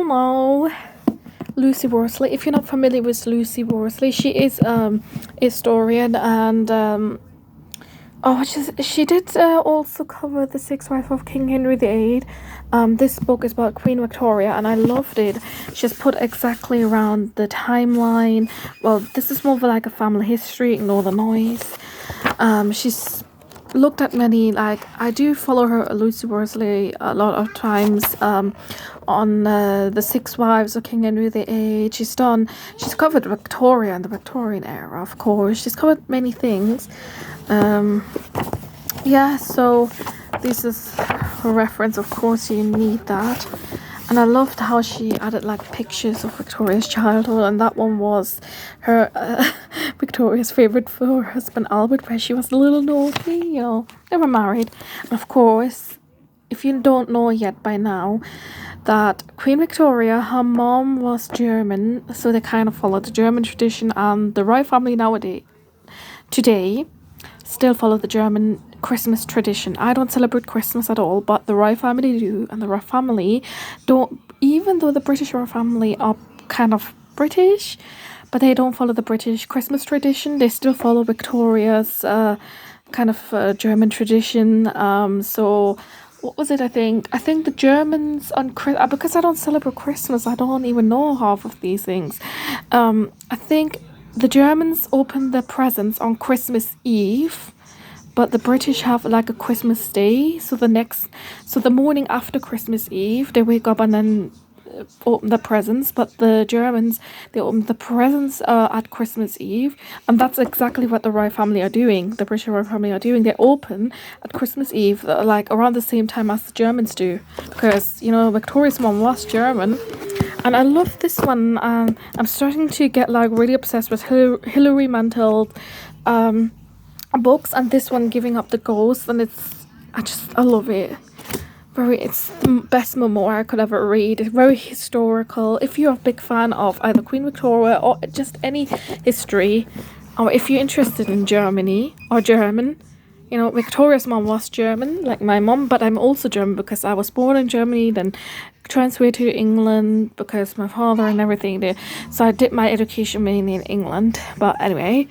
know Lucy Worsley. If you're not familiar with Lucy Worsley, she is historian and she did also cover the sixth wife of King Henry VIII. This book is about Queen Victoria, and I loved it. She's put exactly around the timeline. Well, this is more of like a family history. Ignore the noise. She's looked at many, like, I do follow her, Lucy Worsley, a lot of times on the six wives of King Henry VIII. She's covered Victoria and the Victorian era, of course. She's covered many things. Yeah, so this is her reference. Of course you need that. And I loved how she added like pictures of Victoria's childhood, and that one was her Victoria's favorite for her husband Albert, where she was a little naughty, they were married. And of course, if you don't know yet by now, that Queen Victoria, her mom was German, so they kind of followed the German tradition, and the royal family today still follow the German Christmas tradition. I don't celebrate Christmas at all, but the royal family do, and the royal family don't, even though the British royal family are kind of British, but they don't follow the British Christmas tradition. They still follow Victoria's kind of German tradition. So what was it? I think the Germans on because I don't celebrate Christmas, I don't even know half of these things. I think the Germans open their presents on Christmas Eve, but the British have like a Christmas Day. So the morning after Christmas Eve, they wake up and then open the presents. But the Germans, they open the presents at Christmas Eve, and that's exactly what the royal family are doing. The British royal family are doing. They open at Christmas Eve, like around the same time as the Germans do, because Victoria's mom was German. And I love this one. I'm starting to get like really obsessed with Hilary Mantel books, and this one, Giving Up the Ghost, and I love it. It's the best memoir I could ever read. It's very historical. If you're a big fan of either Queen Victoria or just any history, or if you're interested in Germany or German, Victoria's mom was German, like my mom, but I'm also German because I was born in Germany, then transferred to England because my father and everything there. So I did my education mainly in England. But anyway,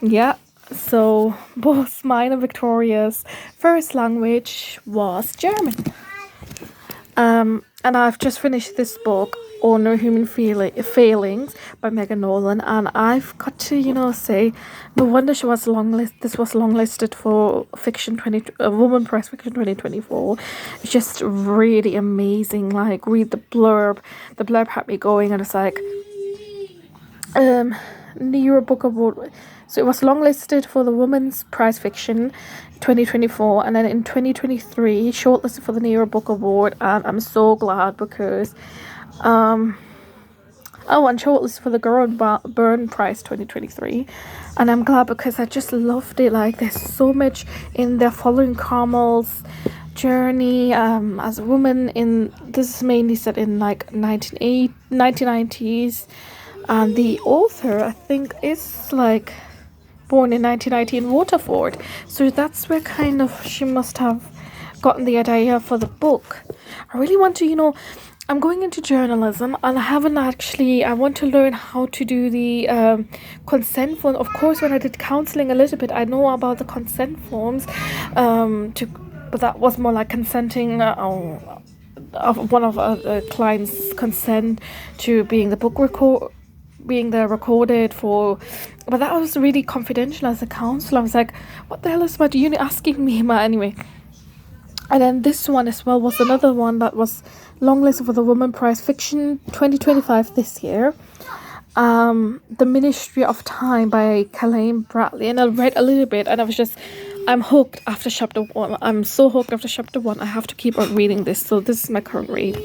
yeah. So both mine and Victoria's first language was German. And I've just finished this book, Honor Human Failings by Megan Nolan, and I've got to say, no wonder this was longlisted for Woman Press Fiction 2024. It's just really amazing. Like, read the blurb had me going, and it's like Nero Book Award. So it was longlisted for the Women's Prize Fiction 2024, and then in 2023 shortlisted for the Nero Book Award, and I'm so glad because and shortlisted for the Gordon Byrne Prize 2023, and I'm glad because I just loved it. Like, there's so much in there following Carmel's journey as a woman this is mainly set in like 1990s, and the author, I think, is like born in 1990 in Waterford, so that's where kind of she must have gotten the idea for the book. I really want to I'm going into journalism, and I want to learn how to do the consent form. Of course, when I did counseling a little bit, I know about the consent forms, but that was more like consenting of one of the client's consent to being the book being there recorded for, but that was really confidential as a counselor. I was like, what the hell is my unit asking me? But anyway, and then this one as well was another one that was longlisted for the Women Prize Fiction 2025 this year. The Ministry of Time by Kalaine Bradley, and I read a little bit, and I'm hooked after chapter 1. I'm so hooked after chapter 1. I have to keep on reading this, so this is my current read.